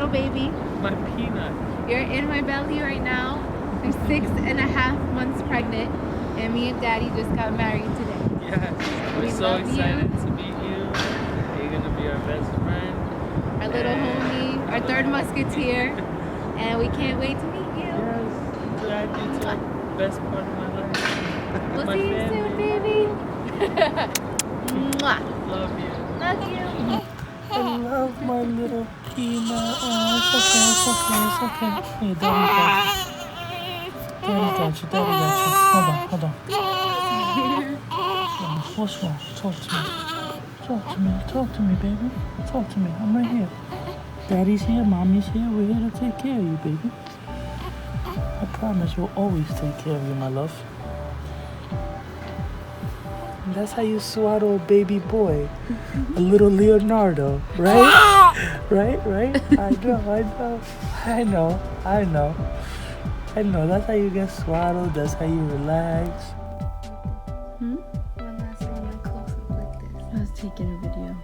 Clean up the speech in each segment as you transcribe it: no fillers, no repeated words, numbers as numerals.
little baby. My peanut. You're in my belly right now. I'm 6.5 months pregnant, and me and Daddy just got married today. Yes, we're so excited to meet you. You're gonna be our best friend. Our little homie, our third musketeer, and we can't wait to meet you. Yes, to add you to the best part of my life. We'll My see you family. soon, baby. Mwah. Love you. Love you. I love my little peanut. Oh, it's okay, it's okay, it's okay. Hey, Daddy got you. Daddy got you. Hold on. What's wrong? Talk to me, baby. Talk to me. I'm right here. Daddy's here, Mommy's here. We're here to take care of you, baby. I promise we'll always take care of you, my love. And that's how you swaddle a baby boy. A little Leonardo, right? Right? I know. That's how you get swaddled. That's how you relax. One last one, close up like this. I was taking a video.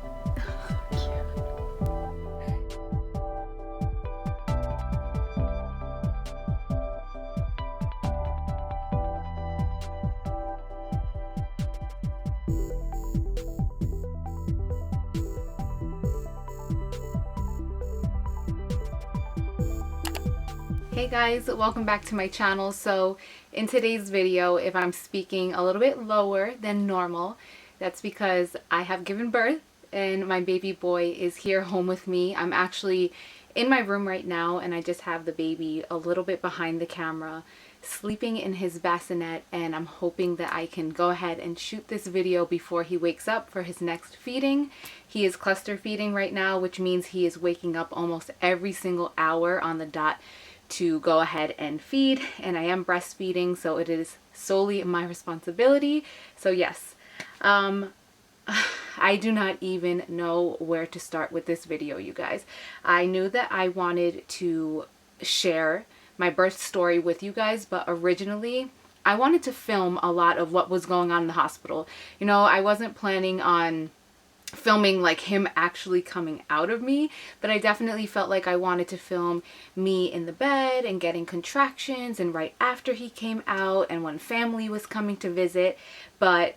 Hey guys, welcome back to my channel. So in today's video, if I'm speaking a little bit lower than normal, that's because I have given birth and my baby boy is here home with me. I'm actually in my room right now and I just have the baby a little bit behind the camera sleeping in his bassinet, and I'm hoping that I can go ahead and shoot this video before he wakes up for his next feeding. He is cluster feeding right now, which means he is waking up almost every single hour on the dot to go ahead and feed, and I am breastfeeding, so it is solely my responsibility. So yes, I do not even know where to start with this video, you guys. I knew that I wanted to share my birth story with you guys, but originally I wanted to film a lot of what was going on in the hospital. You know, I wasn't planning on filming like him actually coming out of me, but I definitely felt like I wanted to film me in the bed and getting contractions and right after he came out and when family was coming to visit. But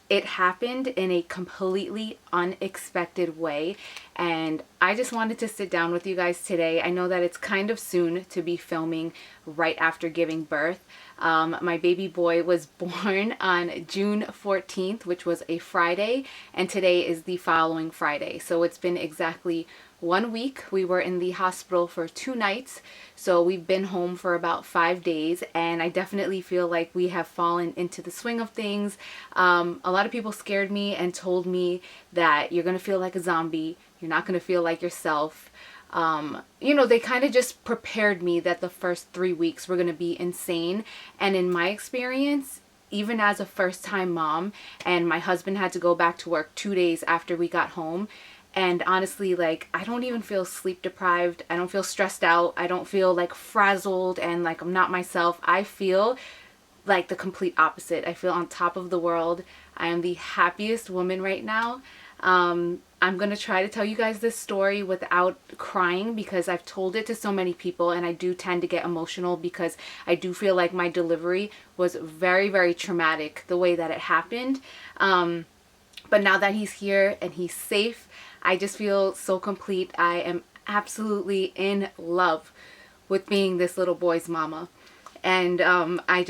it happened in a completely unexpected way, and I just wanted to sit down with you guys today. I know that it's kind of soon to be filming right after giving birth. My baby boy was born on June 14th, which was a Friday, and today is the following Friday. So it's been exactly 1 week. We were in the hospital for 2 nights, so we've been home for about 5 days, and I definitely feel like we have fallen into the swing of things. A lot of people scared me and told me that you're gonna feel like a zombie, you're not gonna feel like yourself. You know, they kind of just prepared me that the first 3 weeks were gonna be insane, and in my experience, even as a first-time mom, and my husband had to go back to work 2 days after we got home, and honestly, like, I don't even feel sleep deprived. I don't feel stressed out. I don't feel like frazzled and like I'm not myself. I feel like the complete opposite. I feel on top of the world. I am the happiest woman right now. I'm going to try to tell you guys this story without crying because I've told it to so many people and I do tend to get emotional because I do feel like my delivery was very, very traumatic the way that it happened. But now that he's here and he's safe, I just feel so complete. I am absolutely in love with being this little boy's mama. And I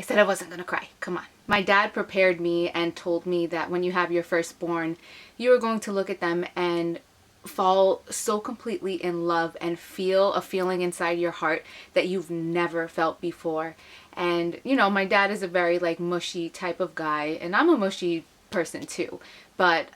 said I wasn't gonna cry. Come on. My dad prepared me and told me that when you have your firstborn, you are going to look at them and fall so completely in love and feel a feeling inside your heart that you've never felt before. And, you know, my dad is a very like mushy type of guy, and I'm a mushy person too, but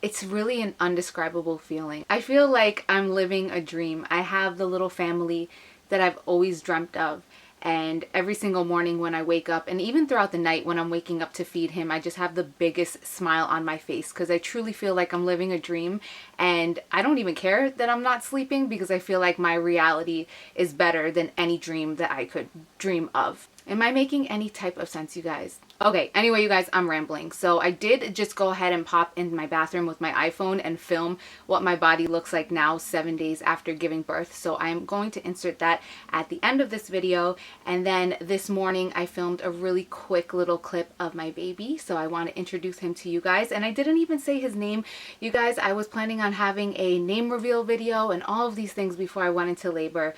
it's really an undescribable feeling. I feel like I'm living a dream. I have the little family that I've always dreamt of. And every single morning when I wake up, and even throughout the night when I'm waking up to feed him, I just have the biggest smile on my face because I truly feel like I'm living a dream. And I don't even care that I'm not sleeping because I feel like my reality is better than any dream that I could dream of. Am I making any type of sense, you guys? Okay, anyway, you guys, I'm rambling. So I did just go ahead and pop in my bathroom with my iPhone and film what my body looks like now 7 days after giving birth. So I'm going to insert that at the end of this video. And then this morning I filmed a really quick little clip of my baby. So I want to introduce him to you guys. And I didn't even say his name. You guys, I was planning on having a name reveal video and all of these things before I went into labor.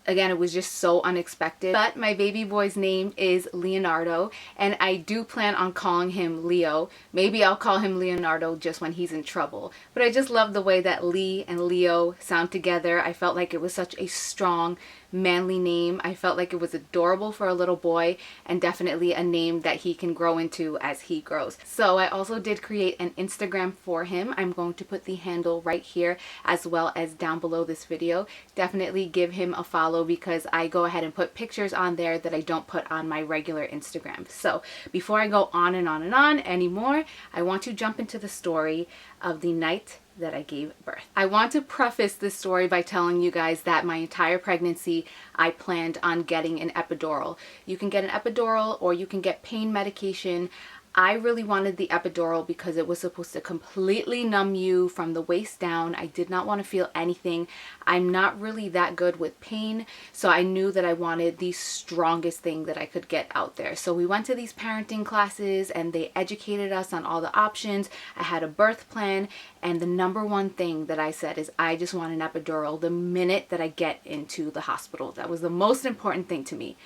Again, it was just so unexpected. But my baby boy's name is Leonardo, and I do plan on calling him Leo. Maybe I'll call him Leonardo just when he's in trouble. But I just love the way that Lee and Leo sound together. I felt like it was such a strong, manly name. I felt like it was adorable for a little boy, and definitely a name that he can grow into as he grows. So I also did create an Instagram for him. I'm going to put the handle right here as well as down below this video. Definitely give him a follow because I go ahead and put pictures on there that I don't put on my regular Instagram. So before I go on and on and on anymore, I want to jump into the story of the night that I gave birth. I want to preface this story by telling you guys that my entire pregnancy I planned on getting an epidural. You can get an epidural or you can get pain medication. I really wanted the epidural because it was supposed to completely numb you from the waist down. I did not want to feel anything. I'm not really that good with pain, so I knew that I wanted the strongest thing that I could get out there. So we went to these parenting classes and they educated us on all the options. I had a birth plan, and the number one thing that I said is I just want an epidural the minute that I get into the hospital. That was the most important thing to me.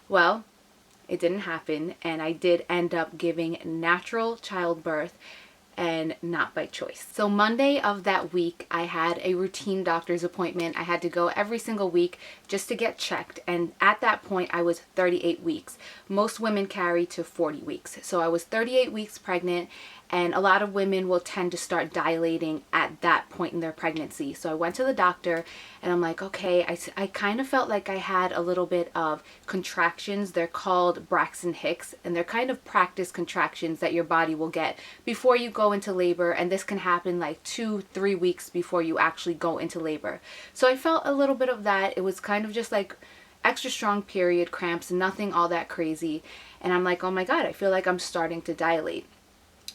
Well, it didn't happen, and I did end up giving natural childbirth and not by choice. So Monday of that week, I had a routine doctor's appointment. I had to go every single week just to get checked, and at that point I was 38 weeks. Most women carry to 40 weeks. So I was 38 weeks pregnant, and a lot of women will tend to start dilating at that point in their pregnancy. So I went to the doctor and I'm like, okay, I kind of felt like I had a little bit of contractions. They're called Braxton Hicks, and they're kind of practice contractions that your body will get before you go into labor. And this can happen like 2-3 weeks before you actually go into labor. So I felt a little bit of that. It was kind of just like extra strong period cramps, nothing all that crazy. And I'm like, oh my God, I feel like I'm starting to dilate.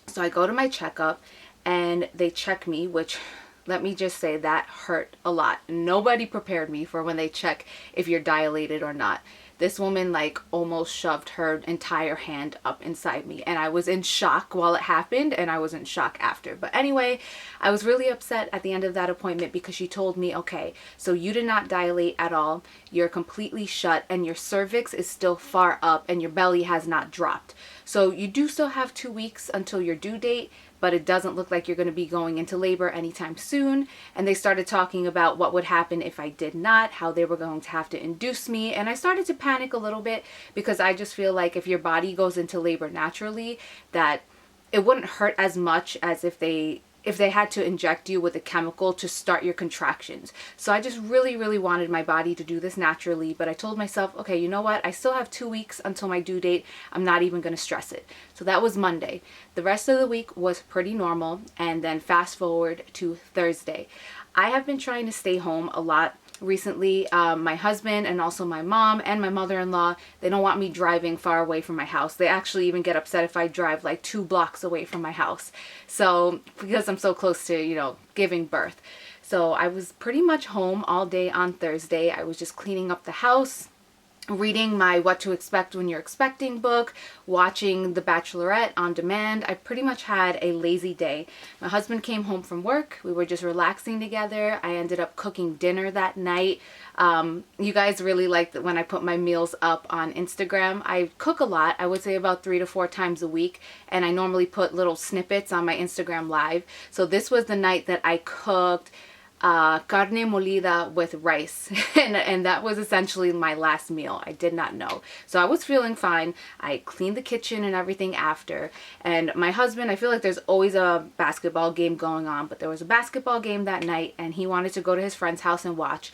So I go to my checkup and they check me, which, let me just say, that hurt a lot. Nobody prepared me for when they check if you're dilated or not. This woman like almost shoved her entire hand up inside me, and I was in shock while it happened, and I was in shock after. But anyway, I was really upset at the end of that appointment because she told me, okay, so you did not dilate at all. You're completely shut, and your cervix is still far up, and your belly has not dropped. So you do still have 2 weeks until your due date, but it doesn't look like you're going to be going into labor anytime soon. And they started talking about what would happen if I did not, how they were going to have to induce me. And I started to panic a little bit because I just feel like if your body goes into labor naturally, that it wouldn't hurt as much as if they had to inject you with a chemical to start your contractions. So I just really wanted my body to do this naturally, but I told myself, okay, you know what? I still have 2 weeks until my due date. I'm not even going to stress it. So that was Monday. The rest of the week was pretty normal, and then fast forward to Thursday. I have been trying to stay home a lot recently. My husband and also my mom and my mother-in-law, they don't want me driving far away from my house. They actually even get upset if I drive like 2 blocks away from my house. So because I'm so close to, you know, giving birth. So I was pretty much home all day on Thursday. I was just cleaning up the house, reading my What to Expect When You're Expecting book, watching The Bachelorette on demand. I pretty much had a lazy day. My husband came home from work. We were just relaxing together. I ended up cooking dinner that night. You guys really liked when I put my meals up on Instagram. I cook a lot. I would say about 3 to 4 times a week, and I normally put little snippets on my Instagram live. So this was the night that I cooked carne molida with rice, and that was essentially my last meal. I did not know. So I was feeling fine. I cleaned the kitchen and everything after, and my husband, I feel like there's always a basketball game going on, but there was a basketball game that night, and he wanted to go to his friend's house and watch.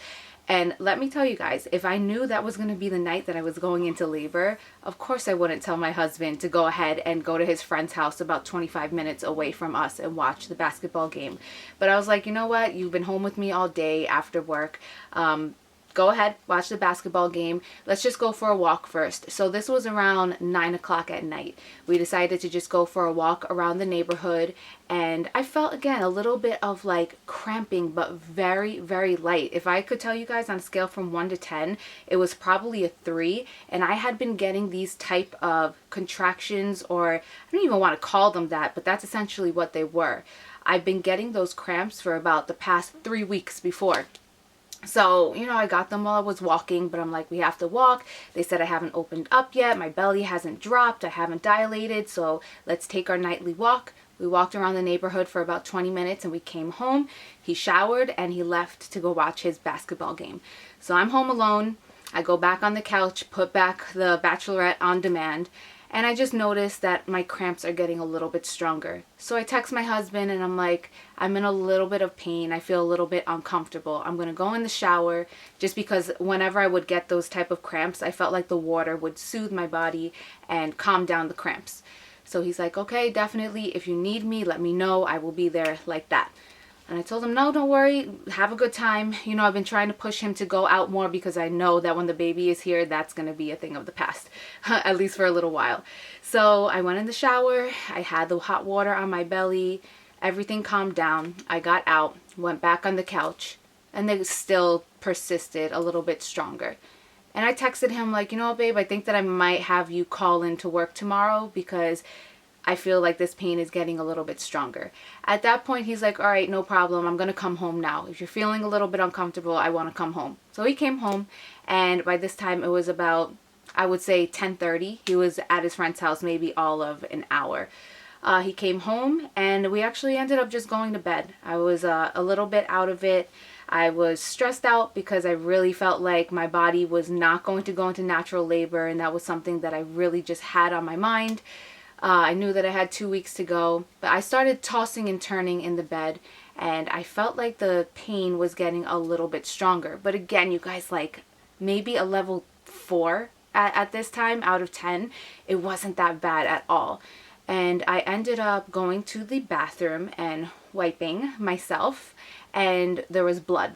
And let me tell you guys, if I knew that was going to be the night that I was going into labor, of course I wouldn't tell my husband to go ahead and go to his friend's house about 25 minutes away from us and watch the basketball game. But I was like, you know what? You've been home with me all day after work. go ahead, watch the basketball game. Let's just go for a walk first. So this was around 9 o'clock at night. We decided to just go for a walk around the neighborhood. And I felt, again, a little bit of like cramping, but very, very light. If I could tell you guys on a scale from 1 to 10, it was probably a 3. And I had been getting these type of contractions, or I don't even want to call them that, but that's essentially what they were. I've been getting those cramps for about the past 3 weeks before. So, you know, I got them while I was walking, but I'm like, we have to walk. They said I haven't opened up yet. My belly hasn't dropped. I haven't dilated. So let's take our nightly walk. We walked around the neighborhood for about 20 minutes and we came home. He showered and he left to go watch his basketball game. So I'm home alone. I go back on the couch, put back the Bachelorette on demand, and I just noticed that my cramps are getting a little bit stronger. So I text my husband and I'm like, I'm in a little bit of pain. I feel a little bit uncomfortable. I'm going to go in the shower, just because whenever I would get those type of cramps, I felt like the water would soothe my body and calm down the cramps. So he's like, okay, definitely. If you need me, let me know. I will be there, like that. And I told him, no, don't worry. Have a good time. You know, I've been trying to push him to go out more because I know that when the baby is here, that's going to be a thing of the past, at least for a little while. So I went in the shower. I had the hot water on my belly. Everything calmed down. I got out, went back on the couch, and they still persisted a little bit stronger. And I texted him like, you know what, babe, I think that I might have you call in to work tomorrow because I feel like this pain is getting a little bit stronger. At that point, he's like, all right, no problem. I'm going to come home now. If you're feeling a little bit uncomfortable, I want to come home. So he came home, and by this time it was about, I would say 10:30. He was at his friend's house maybe all of an hour. He came home, and we actually ended up just going to bed. I was a little bit out of it. I was stressed out because I really felt like my body was not going to go into natural labor, and that was something that I really just had on my mind. I knew that I had 2 weeks to go, but I started tossing and turning in the bed, and I felt like the pain was getting a little bit stronger. But again, you guys, like maybe a level 4 at this time out of 10. It wasn't that bad at all. And I ended up going to the bathroom and wiping myself, and there was blood.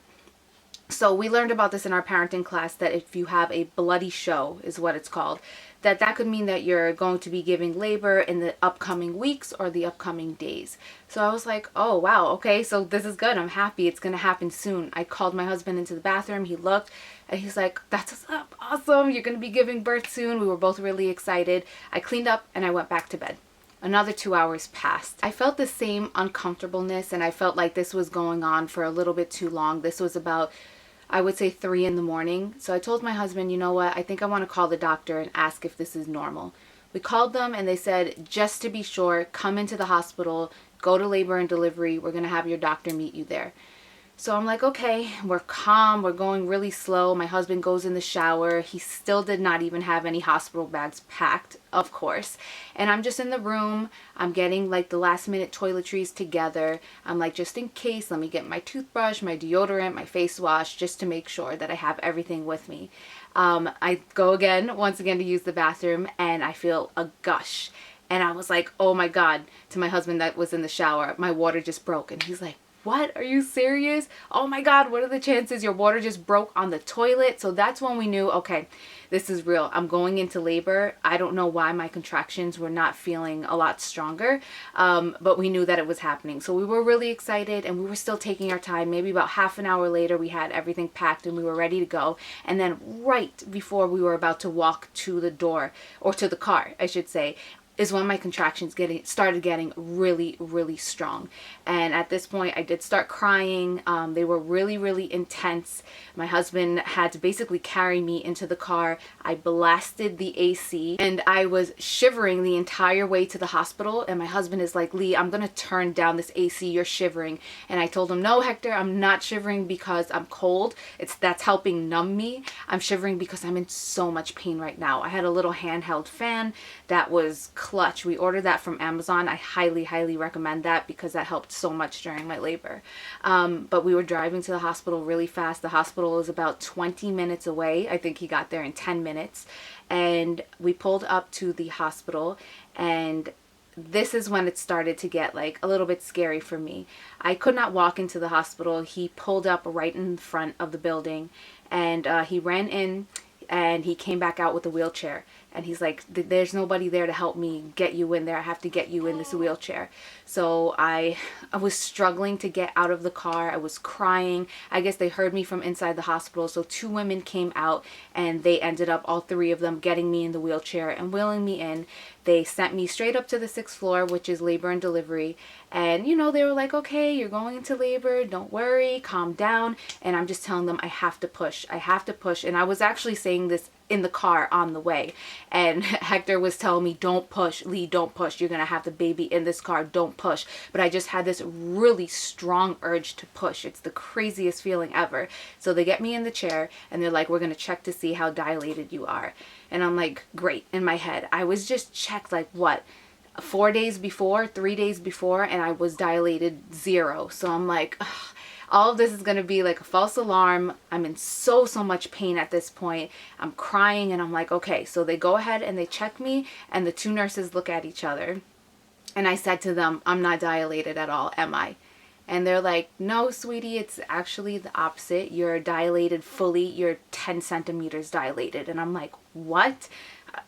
So we learned about this in our parenting class, that if you have a bloody show, is what it's called, that could mean that you're going to be giving labor in the upcoming weeks or the upcoming days. So I was like, oh wow, okay, so this is good. I'm happy it's going to happen soon. I called my husband into the bathroom. He looked and he's like, that's awesome. You're going to be giving birth soon. We were both really excited. I cleaned up and I went back to bed. Another 2 hours passed. I felt the same uncomfortableness, and I felt like this was going on for a little bit too long. This was about, I would say, 3 in the morning. So I told my husband, you know what, I think I want to call the doctor and ask if this is normal. We called them and they said, just to be sure, come into the hospital, go to labor and delivery. We're going to have your doctor meet you there. So I'm like, okay, we're calm. We're going really slow. My husband goes in the shower. He still did not even have any hospital bags packed, of course. And I'm just in the room. I'm getting like the last minute toiletries together. I'm like, just in case, let me get my toothbrush, my deodorant, my face wash, just to make sure that I have everything with me. I go once again to use the bathroom, and I feel a gush. And I was like, oh my God, to my husband that was in the shower, my water just broke. And he's like, what? Are you serious? Oh my God, what are the chances your water just broke on the toilet? So that's when we knew, okay, this is real. I'm going into labor. I don't know why my contractions were not feeling a lot stronger, but we knew that it was happening. So we were really excited, and we were still taking our time. Maybe about half an hour later, we had everything packed and we were ready to go. And then right before we were about to walk to the door, or to the car, I should say, is when my contractions started getting really, really strong. And at this point, I did start crying. They were really, really intense. My husband had to basically carry me into the car. I blasted the AC, and I was shivering the entire way to the hospital. And my husband is like, Lee, I'm going to turn down this AC. You're shivering. And I told him, no, Hector, I'm not shivering because I'm cold. That's helping numb me. I'm shivering because I'm in so much pain right now. I had a little handheld fan that was clutch. We ordered that from Amazon. I highly, highly recommend that because that helped so much during my labor. But we were driving to the hospital really fast. The hospital is about 20 minutes away. I think he got there in 10 minutes. And we pulled up to the hospital, and this is when it started to get like a little bit scary for me. I could not walk into the hospital. He pulled up right in front of the building, and he ran in, and he came back out with a wheelchair. And he's like, there's nobody there to help me get you in there. I have to get you in this wheelchair. So I was struggling to get out of the car. I was crying. I guess they heard me from inside the hospital. So 2 women came out, and they ended up, all 3 of them, getting me in the wheelchair and wheeling me in. They sent me straight up to the 6th floor, which is labor and delivery. And, you know, they were like, okay, you're going into labor. Don't worry. Calm down. And I'm just telling them, I have to push. I have to push. And I was actually saying this in the car on the way. And Hector was telling me, don't push, Lee, don't push. You're going to have the baby in this car. Don't push. But I just had this really strong urge to push. It's the craziest feeling ever. So they get me in the chair, and they're like, we're going to check to see how dilated you are. And I'm like, great. In my head, I was just checked like what? 4 days before, 3 days before, and I was dilated 0. So I'm like, ugh, all of this is going to be like a false alarm. I'm in so much pain at this point. I'm crying, and I'm like, okay. So they go ahead and they check me, and the 2 nurses look at each other. And I said to them, I'm not dilated at all, am I? And they're like, no, sweetie, it's actually the opposite. You're dilated fully. You're 10 centimeters dilated. And I'm like, what?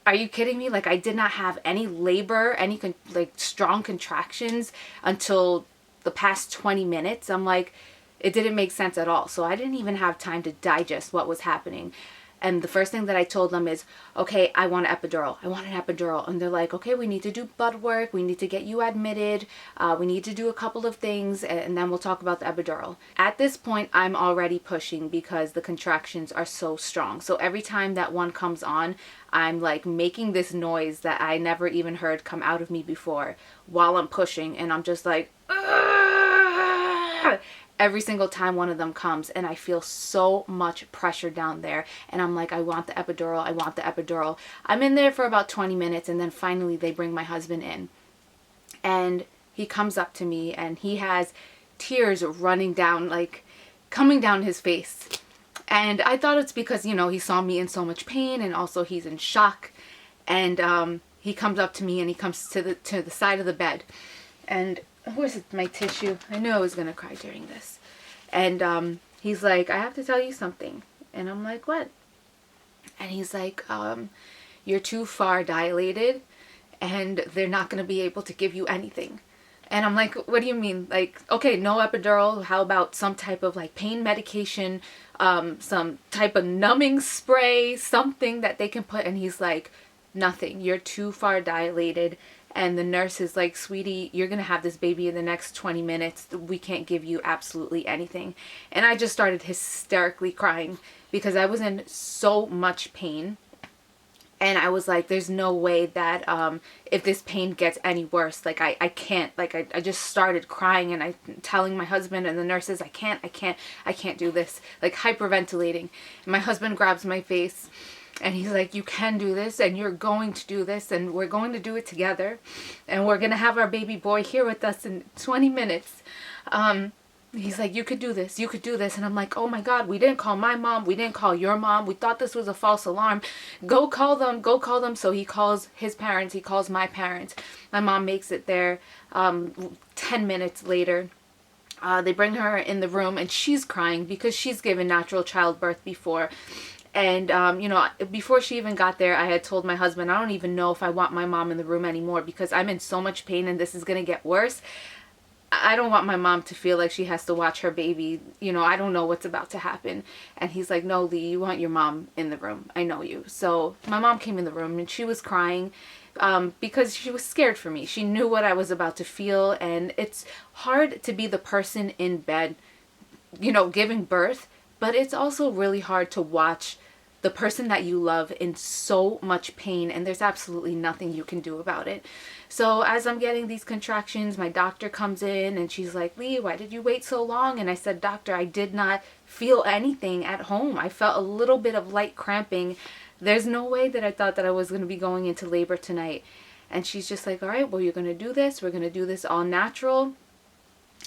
Are you kidding me? Like, I did not have any labor, any like strong contractions until the past 20 minutes. I'm like, it didn't make sense at all. So I didn't even have time to digest what was happening. And the first thing that I told them is, okay, I want an epidural. I want an epidural. And they're like, okay, we need to do blood work. We need to get you admitted. We need to do a couple of things, and then we'll talk about the epidural. At this point, I'm already pushing because the contractions are so strong. So every time that one comes on, I'm like making this noise that I never even heard come out of me before while I'm pushing. And I'm just like, "Ugh!" Every single time one of them comes, and I feel so much pressure down there, and I'm like, I want the epidural, I want the epidural. I'm in there for about 20 minutes, and then finally they bring my husband in, and he comes up to me, and he has tears running down, like coming down his face. And I thought it's because, you know, he saw me in so much pain, and also he's in shock. And he comes up to me, and he comes to the side of the bed, and where's my tissue? I knew I was going to cry during this. And he's like, I have to tell you something. And I'm like, what? And he's like, you're too far dilated, and they're not going to be able to give you anything. And I'm like, what do you mean? Like, okay, no epidural. How about some type of like pain medication, some type of numbing spray, something that they can put? And he's like, nothing. You're too far dilated. And the nurse is like, sweetie, you're going to have this baby in the next 20 minutes. We can't give you absolutely anything. And I just started hysterically crying because I was in so much pain. And I was like, there's no way that if this pain gets any worse, like I can't, like I just started crying, and I telling my husband and the nurses, I can't do this, like hyperventilating. And my husband grabs my face, and he's like, you can do this, and you're going to do this, and we're going to do it together, and we're going to have our baby boy here with us in 20 minutes. He's like, you could do this, you could do this. And I'm like, oh my God, we didn't call my mom, we didn't call your mom, we thought this was a false alarm. Go call them, go call them. So he calls his parents, he calls my parents. My mom makes it there 10 minutes later. They bring her in the room, and she's crying because she's given natural childbirth before. And, you know, before she even got there, I had told my husband, I don't even know if I want my mom in the room anymore because I'm in so much pain and this is going to get worse. I don't want my mom to feel like she has to watch her baby. You know, I don't know what's about to happen. And he's like, no, Lee, you want your mom in the room. I know you. So my mom came in the room, and she was crying because she was scared for me. She knew what I was about to feel. And it's hard to be the person in bed, you know, giving birth. But it's also really hard to watch the person that you love in so much pain, and there's absolutely nothing you can do about it. So as I'm getting these contractions, my doctor comes in, and she's like, Lee, why did you wait so long? And I said, doctor, I did not feel anything at home. I felt a little bit of light cramping. There's no way that I thought that I was going to be going into labor tonight. And she's just like, all right, well, you're going to do this. We're going to do this all natural.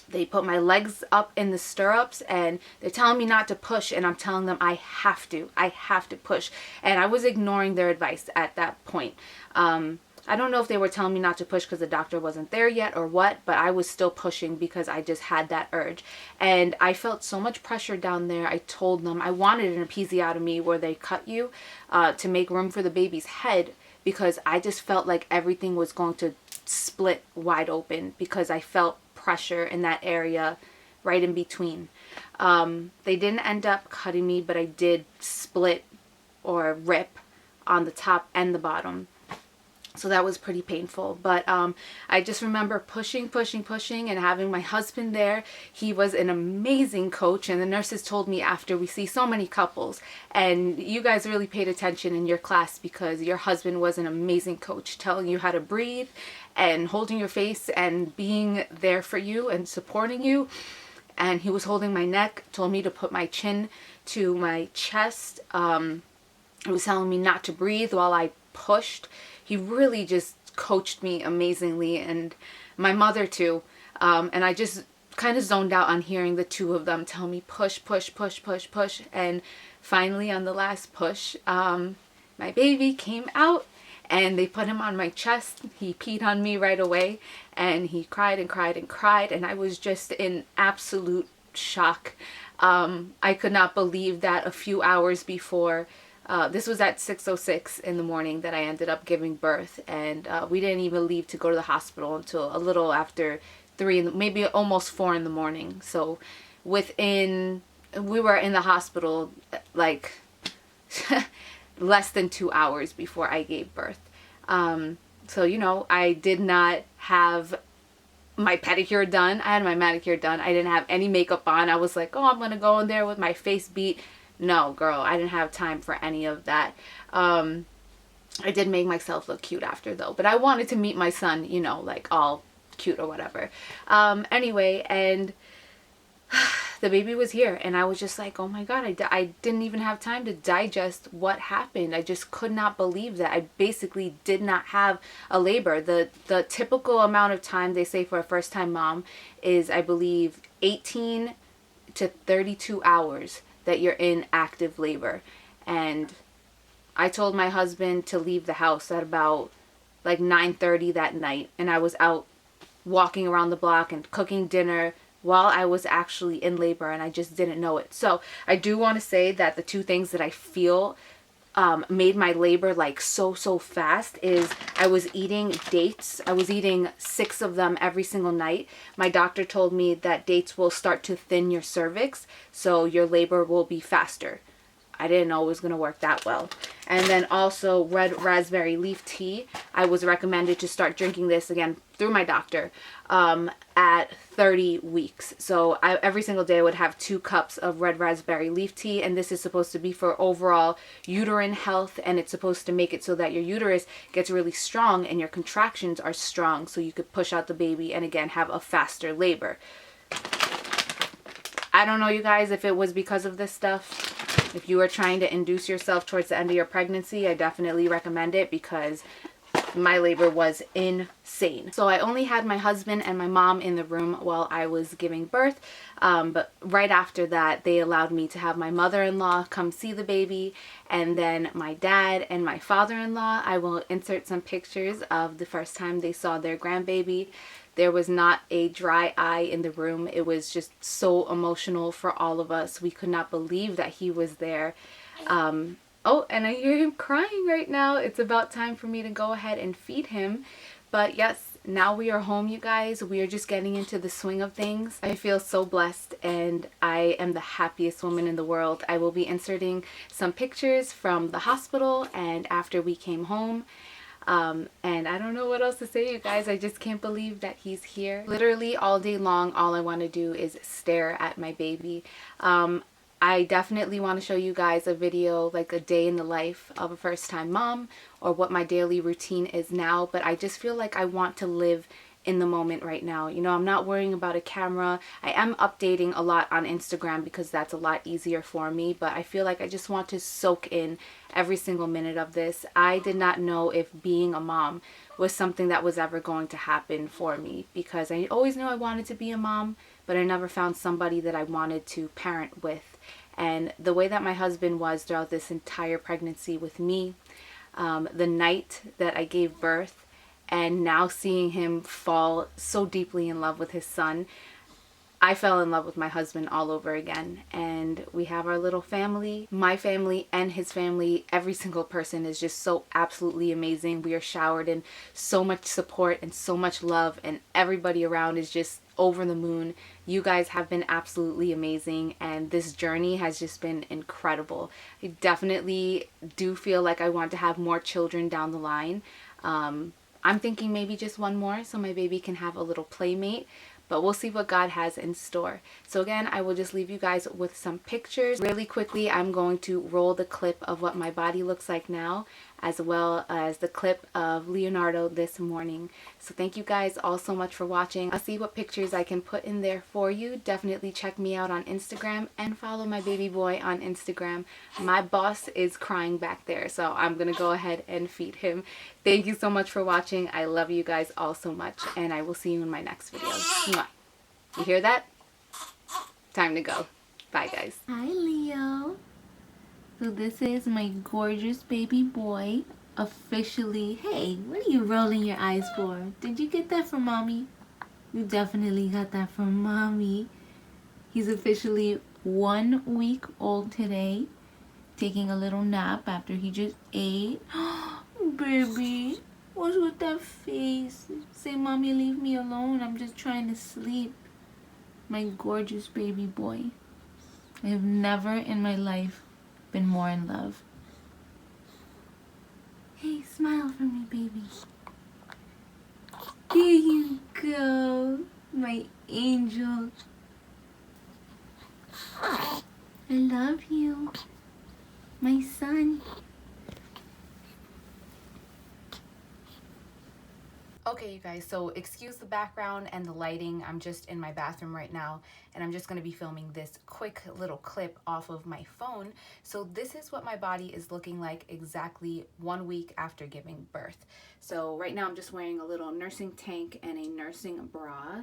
They put my legs up in the stirrups, and they're telling me not to push, and I'm telling them I have to push. And I was ignoring their advice at that point. I don't know if they were telling me not to push because the doctor wasn't there yet or what, but I was still pushing because I just had that urge. And I felt so much pressure down there. I told them I wanted an episiotomy where they cut you to make room for the baby's head, because I just felt like everything was going to split wide open because I felt pressure in that area right in between. They didn't end up cutting me, but I did split or rip on the top and the bottom. So that was pretty painful. But I just remember pushing and having my husband there. He was an amazing coach, and the nurses told me after, we see so many couples and you guys really paid attention in your class because your husband was an amazing coach, telling you how to breathe and holding your face and being there for you and supporting you. And he was holding my neck, told me to put my chin to my chest. He was telling me not to breathe while I pushed. He really just coached me amazingly, and my mother too. And I just kind of zoned out on hearing the two of them tell me push. And finally on the last push, my baby came out and they put him on my chest. He peed on me right away and he cried. And I was just in absolute shock. I could not believe that a few hours before, this was at 6:06 in the morning, that I ended up giving birth, and we didn't even leave to go to the hospital until a little after 3, maybe almost 4 in the morning. So we were in the hospital like less than 2 hours before I gave birth. So, you know, I did not have my pedicure done. I had my manicure done. I didn't have any makeup on. I was like, oh, I'm going to go in there with my face beat. No, girl, I didn't have time for any of that. I did make myself look cute after though, but I wanted to meet my son, you know, like all cute or whatever. Anyway, and the baby was here and I was just like, oh my God, I didn't even have time to digest what happened. I just could not believe that. I basically did not have a labor. The typical amount of time they say for a first time mom is, I believe, 18 to 32 hours that you're in active labor. And I told my husband to leave the house at about like 9:30 that night, and I was out walking around the block and cooking dinner while I was actually in labor, and I just didn't know it. So I do want to say that the two things that I feel made my labor like so fast is I was eating dates. I was eating 6 of them every single night. My doctor told me that dates will start to thin your cervix, so your labor will be faster. I didn't know it was going to work that well. And then also red raspberry leaf tea. I was recommended to start drinking this again through my doctor at 30 weeks. So every single day I would have 2 cups of red raspberry leaf tea, and this is supposed to be for overall uterine health, and it's supposed to make it so that your uterus gets really strong and your contractions are strong, so you could push out the baby and again have a faster labor. I don't know, you guys, if it was because of this stuff. If you are trying to induce yourself towards the end of your pregnancy, I definitely recommend it because my labor was insane. So I only had my husband and my mom in the room while I was giving birth. But right after that, they allowed me to have my mother-in-law come see the baby, and then my dad and my father-in-law. I will insert some pictures of the first time they saw their grandbaby. There was not a dry eye in the room. It was just so emotional for all of us. We could not believe that he was there. Oh, and I hear him crying right now. It's about time for me to go ahead and feed him. But yes, now we are home, you guys. We are just getting into the swing of things. I feel so blessed and I am the happiest woman in the world. I will be inserting some pictures from the hospital and after we came home. And I don't know what else to say, you guys. I just can't believe that he's here. Literally all day long, all I want to do is stare at my baby. I definitely want to show you guys a video, like a day in the life of a first-time mom, or what my daily routine is now, but I just feel like I want to live in the moment right now. You know, I'm not worrying about a camera. I am updating a lot on Instagram because that's a lot easier for me, but I feel like I just want to soak in every single minute of this. I did not know if being a mom was something that was ever going to happen for me because I always knew I wanted to be a mom, but I never found somebody that I wanted to parent with. And the way that my husband was throughout this entire pregnancy with me, the night that I gave birth, and now seeing him fall so deeply in love with his son, I fell in love with my husband all over again. And we have our little family, my family and his family. Every single person is just so absolutely amazing. We are showered in so much support and so much love, and everybody around is just over the moon. You guys have been absolutely amazing, and this journey has just been incredible. I definitely do feel like I want to have more children down the line. I'm thinking maybe just one more so my baby can have a little playmate, but we'll see what God has in store. So again, I will just leave you guys with some pictures. Really quickly, I'm going to roll the clip of what my body looks like now, as well as the clip of Leonardo this morning. So thank you guys all so much for watching. I'll see what pictures I can put in there for you. Definitely check me out on Instagram and follow my baby boy on Instagram. My boss is crying back there, so I'm gonna go ahead and feed him. Thank you so much for watching. I love you guys all so much, and I will see you in my next video. Mwah. You hear that? Time to go. Bye, guys. Hi, Leo. So this is my gorgeous baby boy. Officially, hey, what are you rolling your eyes for? Did you get that from mommy? You definitely got that from mommy. He's officially 1 week old today. Taking a little nap after he just ate. Baby, what's with that face? Say, mommy, leave me alone. I'm just trying to sleep. My gorgeous baby boy. I have never in my life been more in love. Hey, smile for me, baby. There you go, my angel. I love you, my son. Okay, you guys, so excuse the background and the lighting. I'm just in my bathroom right now, and I'm just going to be filming this quick little clip off of my phone. So this is what my body is looking like exactly 1 week after giving birth. So right now I'm just wearing a little nursing tank and a nursing bra.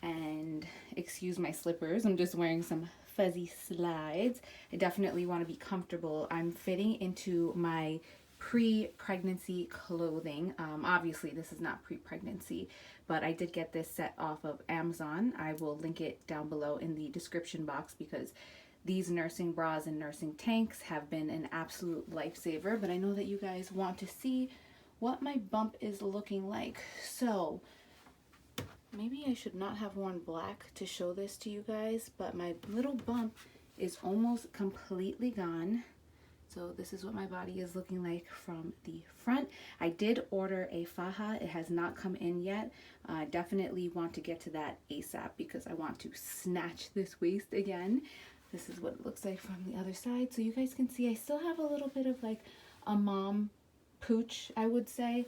And excuse my slippers, I'm just wearing some fuzzy slides. I definitely want to be comfortable. I'm fitting into my pre-pregnancy clothing. Obviously this is not pre-pregnancy, but I did get this set off of Amazon. I will link it down below in the description box, because these nursing bras and nursing tanks have been an absolute lifesaver. But I know that you guys want to see what my bump is looking like. So maybe I should not have worn black to show this to you guys, but my little bump is almost completely gone. So this is what my body is looking like from the front. I did order a faja. It has not come in yet. Definitely want to get to that ASAP, because I want to snatch this waist again. This is what it looks like from the other side. So you guys can see I still have a little bit of like a mom pooch, I would say.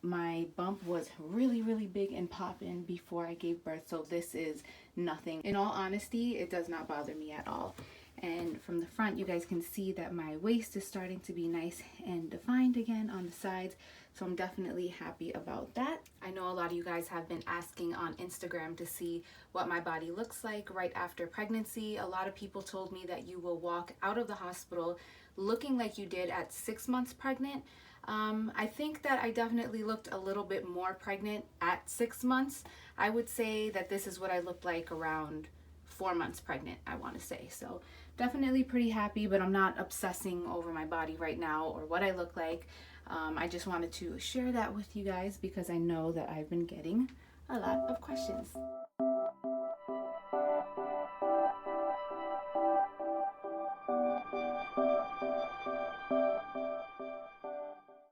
My bump was really big and popping before I gave birth, so this is nothing. In all honesty, it does not bother me at all. And from the front, you guys can see that my waist is starting to be nice and defined again on the sides, so I'm definitely happy about that. I know a lot of you guys have been asking on Instagram to see what my body looks like right after pregnancy. A lot of people told me that you will walk out of the hospital looking like you did at 6 months pregnant. I think that I definitely looked a little bit more pregnant at 6 months. I would say that this is what I looked like around 4 months pregnant, I want to say. So definitely pretty happy, but I'm not obsessing over my body right now or what I look like. I just wanted to share that with you guys, because I know that I've been getting a lot of questions.